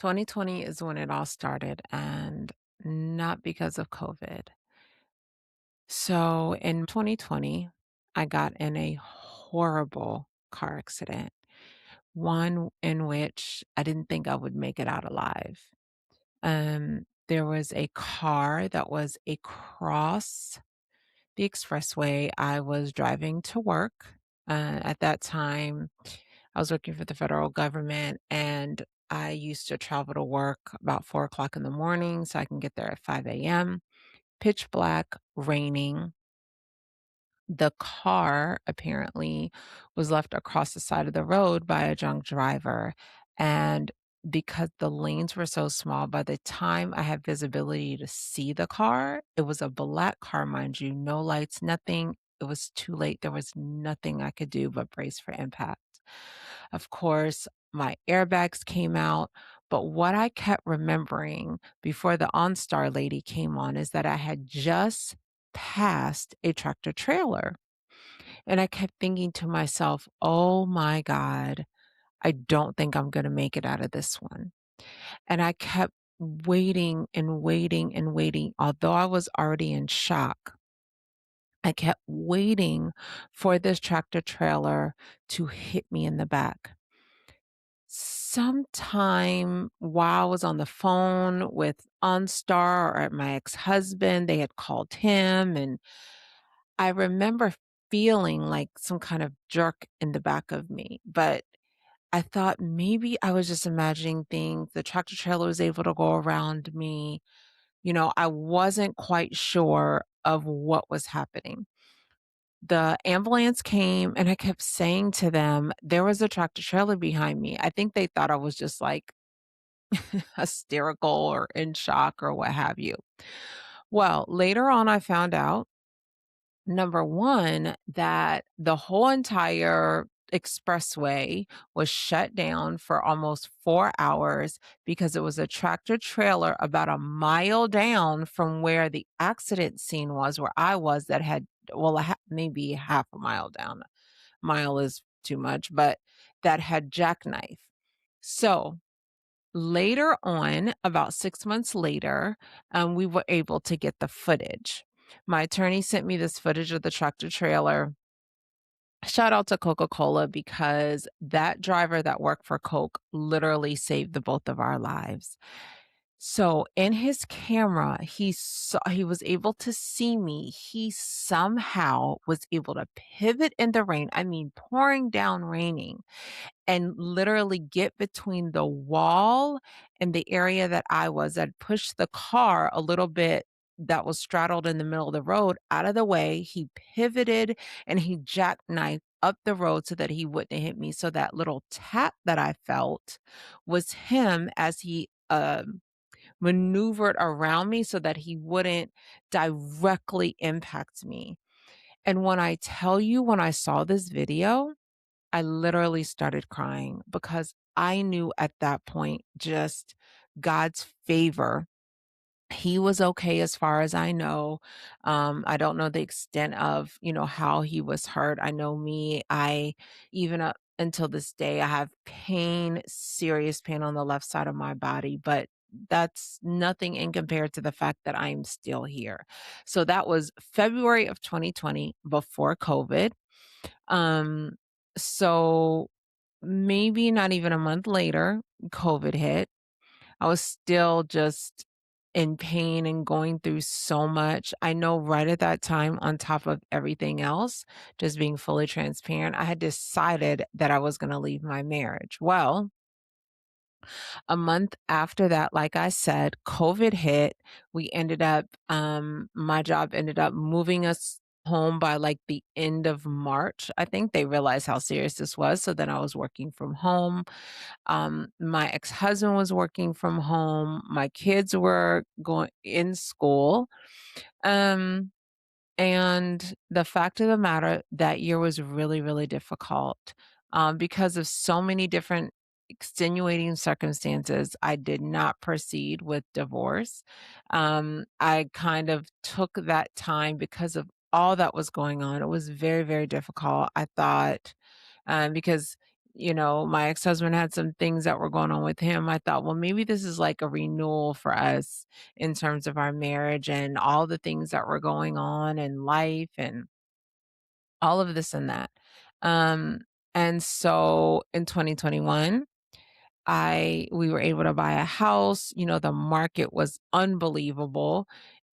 2020 is when it all started, and not because of COVID. So in 2020, I got in a horrible car accident, one in which I didn't think I would make it out alive. There was a car that was across the expressway. I was driving to work. At that time, I was working for the federal government, and I used to travel to work about 4 o'clock in the morning so I can get there at 5 a.m. Pitch black, raining. The car apparently was left across the side of the road by a drunk driver. And because the lanes were so small, by the time I had visibility to see the car, it was a black car, mind you, no lights, nothing. It was too late. There was nothing I could do but brace for impact. Of course, my airbags came out. But what I kept remembering before the OnStar lady came on is that I had just passed a tractor trailer. And I kept thinking to myself, oh my God, I don't think I'm going to make it out of this one. And I kept waiting and waiting and waiting. Although I was already in shock, I kept waiting for this tractor trailer to hit me in the back. Sometime while I was on the phone with OnStar or my ex-husband, they had called him, and I remember feeling like some kind of jerk in the back of me, but I thought maybe I was just imagining things. The tractor trailer was able to go around me. I wasn't quite sure of what was happening. The ambulance came and I kept saying to them, there was a tractor trailer behind me. I think they thought I was just like hysterical or in shock or what have you. Well, later on, I found out number one, that the whole entire expressway was shut down for almost 4 hours because it was a tractor trailer about a mile down from where the accident scene was, where I was, that had, well, maybe half a mile down. Mile is too much, but that had jackknife. So later on, about 6 months later, we were able to get the footage. My attorney sent me this footage of the tractor trailer. Shout out to Coca-Cola because that driver that worked for Coke literally saved the both of our lives. So in his camera, he was able to see me. He somehow was able to pivot in the rain. I mean, pouring down raining, and literally get between the wall and the area that I was. I'd pushed the car a little bit that was straddled in the middle of the road out of the way. He pivoted and he jackknifed up the road so that he wouldn't hit me. So that little tap that I felt was him as he maneuvered around me so that he wouldn't directly impact me. And when I tell you, when I saw this video, I literally started crying because I knew at that point just God's favor. He was okay as far as I know. I don't know the extent of, how he was hurt. I know me, I even up until this day, I have pain, serious pain on the left side of my body, but that's nothing in compared to the fact that I'm still here. So that was February of 2020 before COVID. Um, so maybe not even a month later, COVID hit. I was still just in pain and going through so much. I know right at that time, on top of everything else, just being fully transparent, I had decided that I was going to leave my marriage. Well, a month after that, like I said, COVID hit. We ended up, my job ended up moving us home by like the end of March. I think they realized how serious this was. So then I was working from home. My ex-husband was working from home. My kids were going in school. Um, and the fact of the matter, that year was really, really difficult, because of so many different extenuating circumstances. I did not proceed with divorce. I kind of took that time because of all that was going on. It was very, very difficult. I thought, because my ex-husband had some things that were going on with him. I thought, well, maybe this is like a renewal for us in terms of our marriage and all the things that were going on in life and all of this and that. Um, and so in 2021, we were able to buy a house. The market was unbelievable.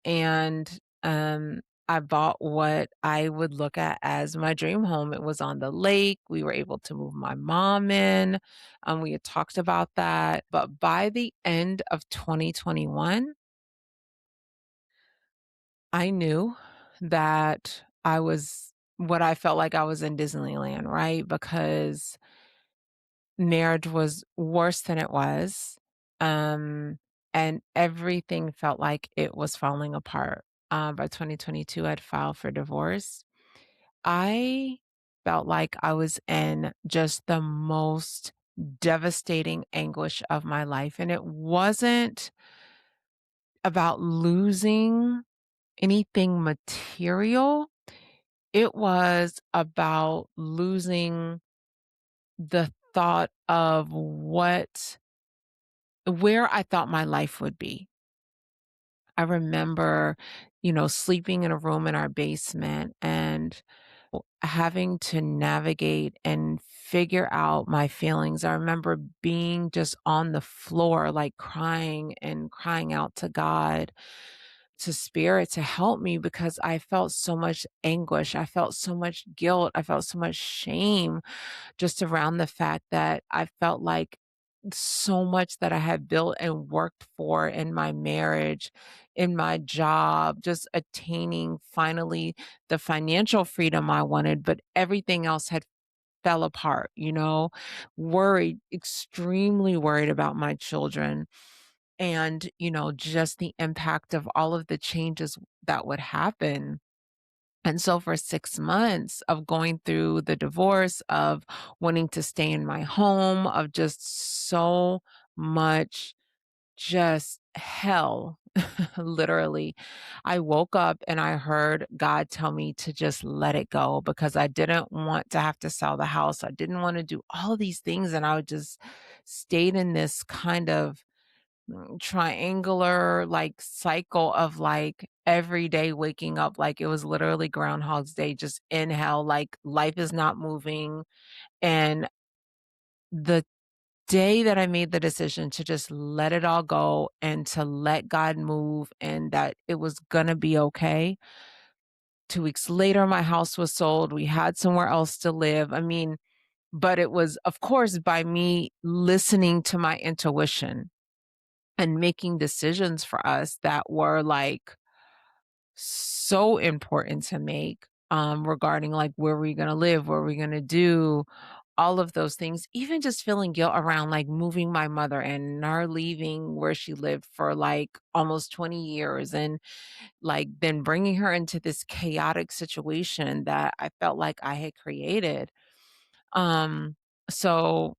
And I bought what I would look at as my dream home. It was on the lake. We were able to move my mom in. We had talked about that. But by the end of 2021, I knew that I was what I felt like I was in Disneyland, right? Because marriage was worse than it was, um, and everything felt like it was falling apart. By 2022, I'd filed for divorce. I felt like I was in just the most devastating anguish of my life, and it wasn't about losing anything material. It was about losing the thought of where I thought my life would be. I remember, sleeping in a room in our basement and having to navigate and figure out my feelings. I remember being just on the floor, like crying and crying out to God, to spirit to help me because I felt so much anguish. I felt so much guilt. I felt so much shame just around the fact that I felt like so much that I had built and worked for in my marriage, in my job, just attaining finally the financial freedom I wanted, but everything else had fell apart, worried, extremely worried about my children and, just the impact of all of the changes that would happen. And so for 6 months of going through the divorce, of wanting to stay in my home, of just so much just hell, literally, I woke up and I heard God tell me to just let it go because I didn't want to have to sell the house. I didn't want to do all these things, and I just stayed in this kind of triangular, like, cycle of, like, every day waking up like it was literally Groundhog's Day, just in hell, like, life is not moving, and the day that I made the decision to just let it all go and to let God move and that it was gonna be okay, 2 weeks later, my house was sold, we had somewhere else to live, I mean, but it was, of course, by me listening to my intuition and making decisions for us that were, like, so important to make, regarding, like, where we're gonna live, what we're gonna do, all of those things, even just feeling guilt around, like, moving my mother and her leaving where she lived for, like, almost 20 years and, like, then bringing her into this chaotic situation that I felt like I had created. Um, so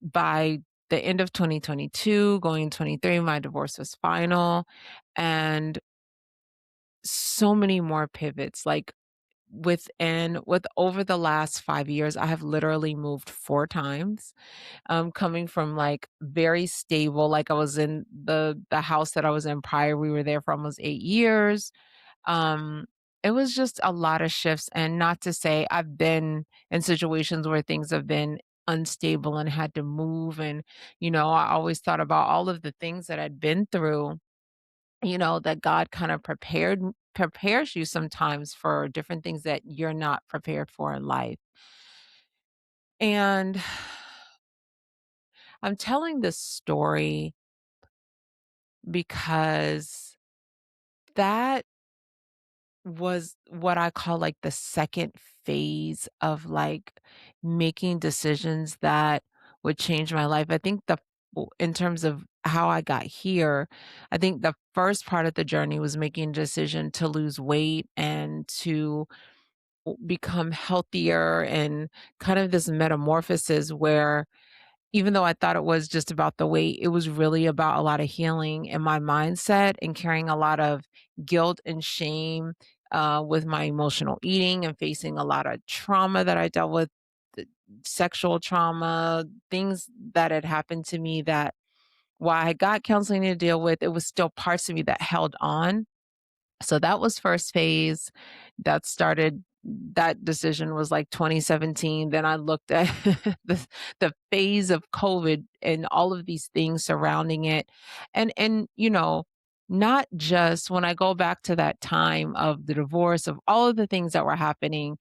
by the end of 2022, going in 23, my divorce was final, and so many more pivots, like, with over the last 5 years, I have literally moved 4 times, coming from, like, very stable, like, I was in the house that I was in prior, we were there for almost 8 years. Um, it was just a lot of shifts, and not to say I've been in situations where things have been unstable and had to move, and, I always thought about all of the things that I'd been through, that God kind of prepares you sometimes for different things that you're not prepared for in life. And I'm telling this story because that was what I call, like, the second phase of, like, making decisions that would change my life. I think in terms of how I got here, I think the first part of the journey was making a decision to lose weight and to become healthier and kind of this metamorphosis where even though I thought it was just about the weight, it was really about a lot of healing in my mindset and carrying a lot of guilt and shame with my emotional eating and facing a lot of trauma that I dealt with sexual trauma, things that had happened to me that while I got counseling to deal with, it was still parts of me that held on. So that was first phase. That decision was like 2017. Then I looked at the phase of COVID and all of these things surrounding it. And not just when I go back to that time of the divorce, of all of the things that were happening,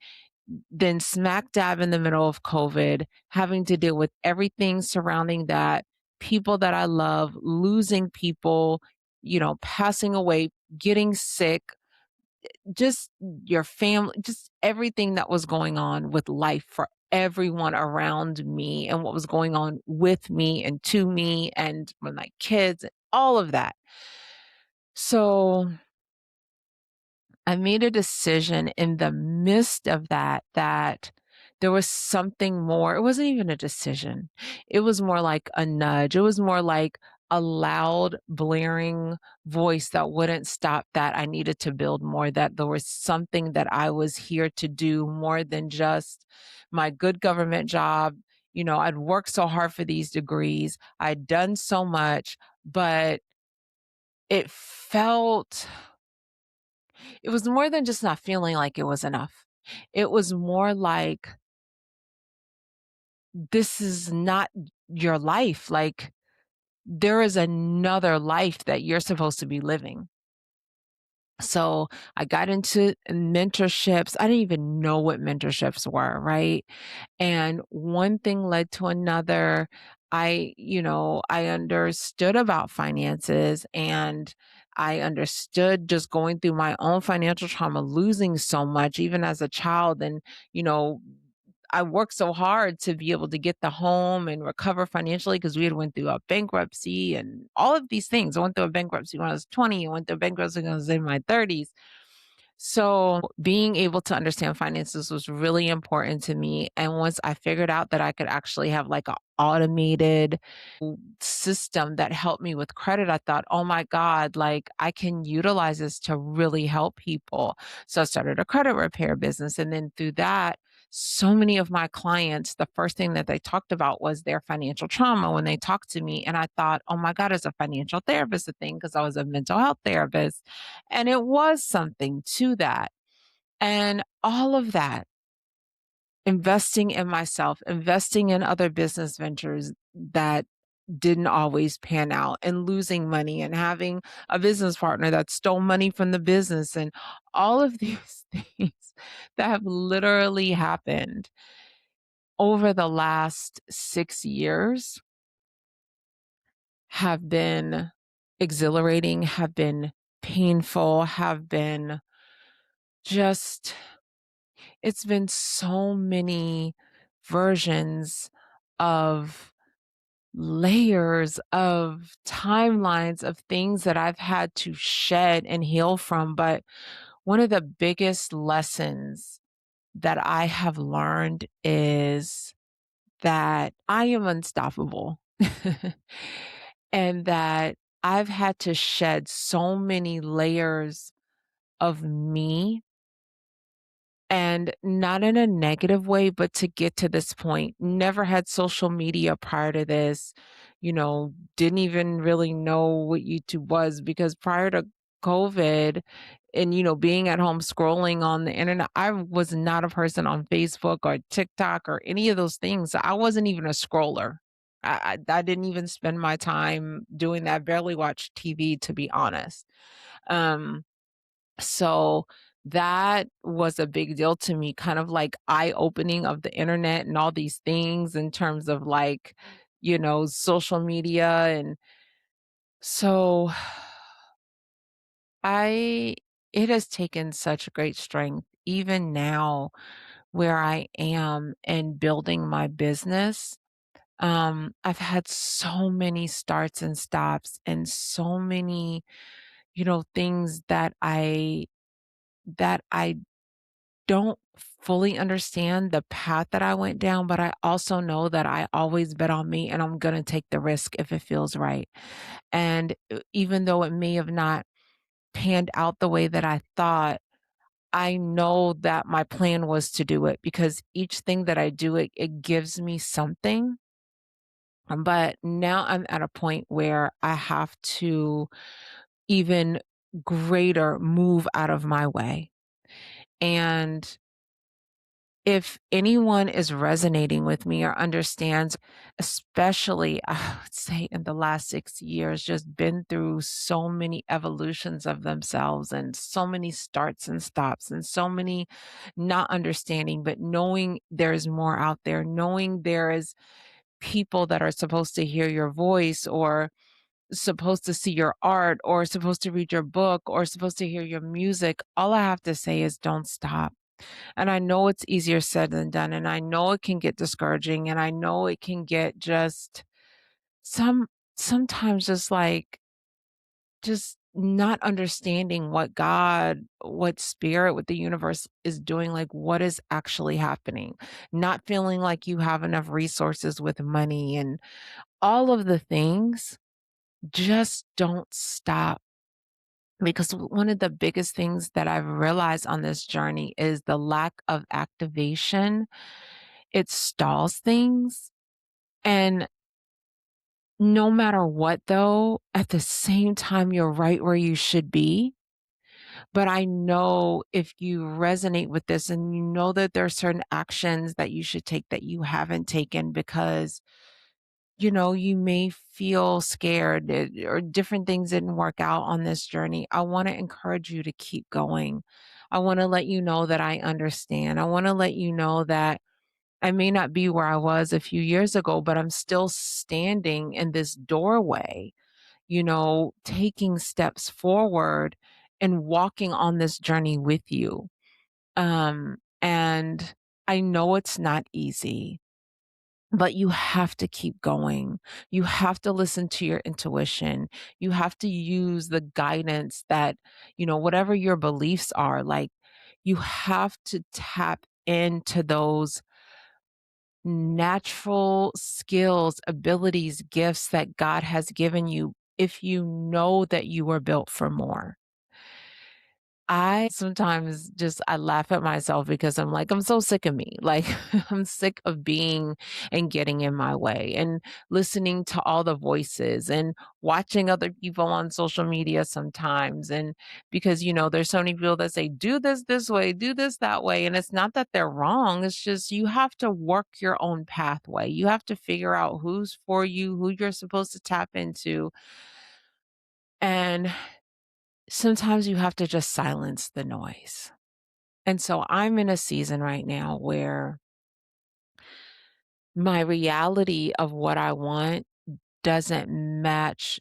then smack dab in the middle of COVID, having to deal with everything surrounding that, people that I love, losing people, passing away, getting sick, just your family, just everything that was going on with life for everyone around me and what was going on with me and to me and with my kids, all of that. So I made a decision in the midst of that there was something more. It wasn't even a decision. It was more like a nudge. It was more like a loud, blaring voice that wouldn't stop, that I needed to build more, that there was something that I was here to do more than just my good government job. I'd worked so hard for these degrees. I'd done so much, but it felt it was more than just not feeling like it was enough. It was more like, this is not your life. Like, there is another life that you're supposed to be living. So I got into mentorships. I didn't even know what mentorships were, right? And one thing led to another. I understood about finances, and I understood just going through my own financial trauma, losing so much even as a child. And, you know, I worked so hard to be able to get the home and recover financially, because we had went through a bankruptcy and all of these things. I went through a bankruptcy when I was 20. I went through a bankruptcy when I was in my 30s. So being able to understand finances was really important to me. And once I figured out that I could actually have like an automated system that helped me with credit, I thought, oh my God, like I can utilize this to really help people. So I started a credit repair business. And then through that, so many of my clients, the first thing that they talked about was their financial trauma when they talked to me. And I thought, oh my God, is a financial therapist a thing? Because I was a mental health therapist. And it was something to that. And all of that, investing in myself, investing in other business ventures that didn't always pan out, and losing money, and having a business partner that stole money from the business, and all of these things that have literally happened over the last 6 years have been exhilarating, have been painful, have been just, it's been so many versions of layers of timelines of things that I've had to shed and heal from. But one of the biggest lessons that I have learned is that I am unstoppable and that I've had to shed so many layers of me, and not in a negative way, but to get to this point. Never had social media prior to this, didn't even really know what YouTube was, because prior to COVID and, being at home scrolling on the internet, I was not a person on Facebook or TikTok or any of those things. I wasn't even a scroller. I didn't even spend my time doing that, barely watch TV, to be honest. Um, so that was a big deal to me, kind of like eye-opening of the internet and all these things in terms of like, social media. And so I it has taken such great strength even now where I am in building my business. I've had so many starts and stops, and so many, things that I don't fully understand the path that I went down, but I also know that I always bet on me, and I'm going to take the risk if it feels right. And even though it may have not panned out the way that I thought, I know that my plan was to do it because each thing that I do, it gives me something. But now I'm at a point where I have to even greater move out of my way. And if anyone is resonating with me or understands, especially, I would say in the last 6 years, just been through so many evolutions of themselves and so many starts and stops and so many not understanding, but knowing there's more out there, knowing there is people that are supposed to hear your voice or supposed to see your art or supposed to read your book or supposed to hear your music. All I have to say is don't stop. And I know it's easier said than done, and I know it can get discouraging, and I know it can get just some sometimes just like just not understanding what God, what spirit, what the universe is doing, like what is actually happening. Not feeling like you have enough resources with money and all of the things. Just don't stop. Because one of the biggest things that I've realized on this journey is the lack of activation. It stalls things. And no matter what, though, at the same time, you're right where you should be. But I know if you resonate with this and you know that there are certain actions that you should take that you haven't taken because you may feel scared or different things didn't work out on this journey. I want to encourage you to keep going. I want to let you know that I understand. I want to let you know that I may not be where I was a few years ago, but I'm still standing in this doorway, taking steps forward and walking on this journey with you. And I know it's not easy. But you have to keep going. You have to listen to your intuition. You have to use the guidance that, whatever your beliefs are, like you have to tap into those natural skills, abilities, gifts that God has given you if you know that you were built for more. I sometimes just I laugh at myself because I'm like, I'm so sick of me. Like I'm sick of being and getting in my way and listening to all the voices and watching other people on social media sometimes. And because, there's so many people that say, do this way, do this that way. And it's not that they're wrong. It's just you have to work your own pathway. You have to figure out who's for you, who you're supposed to tap into. And sometimes you have to just silence the noise. And so I'm in a season right now where my reality of what I want doesn't match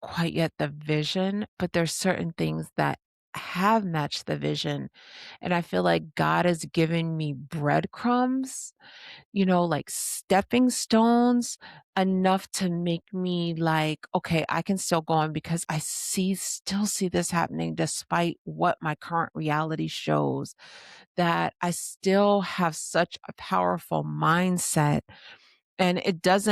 quite yet the vision, but there's certain things that have matched the vision. And I feel like God has given me breadcrumbs, like stepping stones enough to make me like, okay, I can still go on because still see this happening despite what my current reality shows, that I still have such a powerful mindset and it's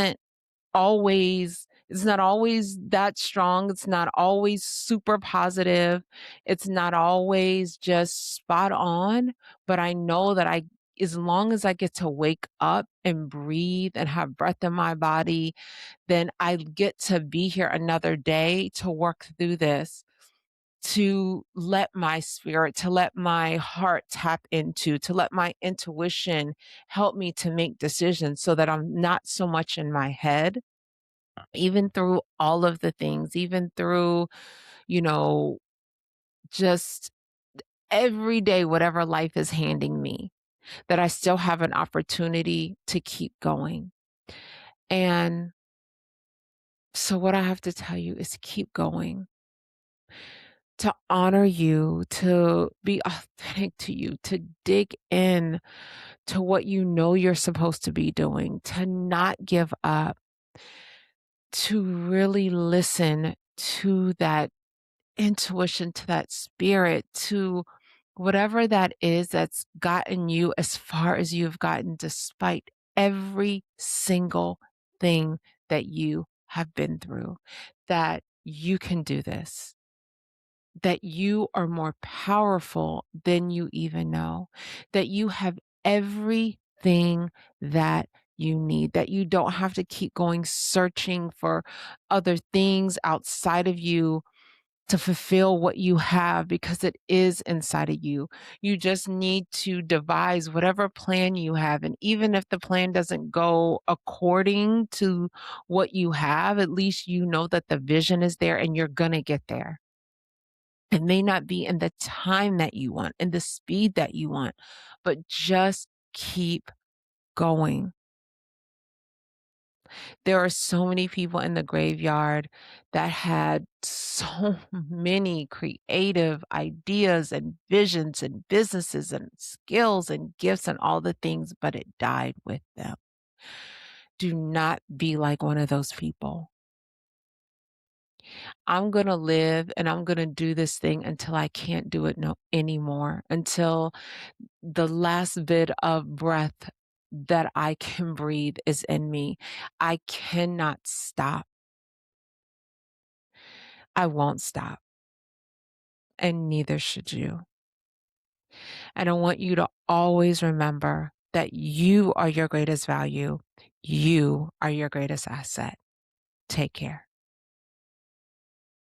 not always that strong. It's not always super positive. It's not always just spot on, but I know that as long as I get to wake up and breathe and have breath in my body, then I get to be here another day to work through this, to let my spirit, to let my heart tap into, to let my intuition help me to make decisions so that I'm not so much in my head even through all of the things, even through, you know, just every day, whatever life is handing me, that I still have an opportunity to keep going. And so, what I have to tell you is keep going, to honor you, to be authentic to you, to dig in to what you know you're supposed to be doing, to not give up, to really listen to that intuition, to that spirit, to whatever that is that's gotten you as far as you've gotten despite every single thing that you have been through, that you can do this. that you are more powerful than you even know, that you have everything that you need, that you don't have to keep going searching for other things outside of you to fulfill what you have because it is inside of you. You just need to devise whatever plan you have. And even if the plan doesn't go according to what you have, at least you know that the vision is there and you're going to get there. It may not be in the time that you want, in the speed that you want, but just keep going. There are so many people in the graveyard that had so many creative ideas and visions and businesses and skills and gifts and all the things, but it died with them. Do not be like one of those people. I'm going to live and I'm going to do this thing until I can't do it no anymore, until the last bit of breath that I can breathe is in me. I cannot stop. I won't stop, and neither should you. And I want you to always remember that you are your greatest value. You are your greatest asset. Take care.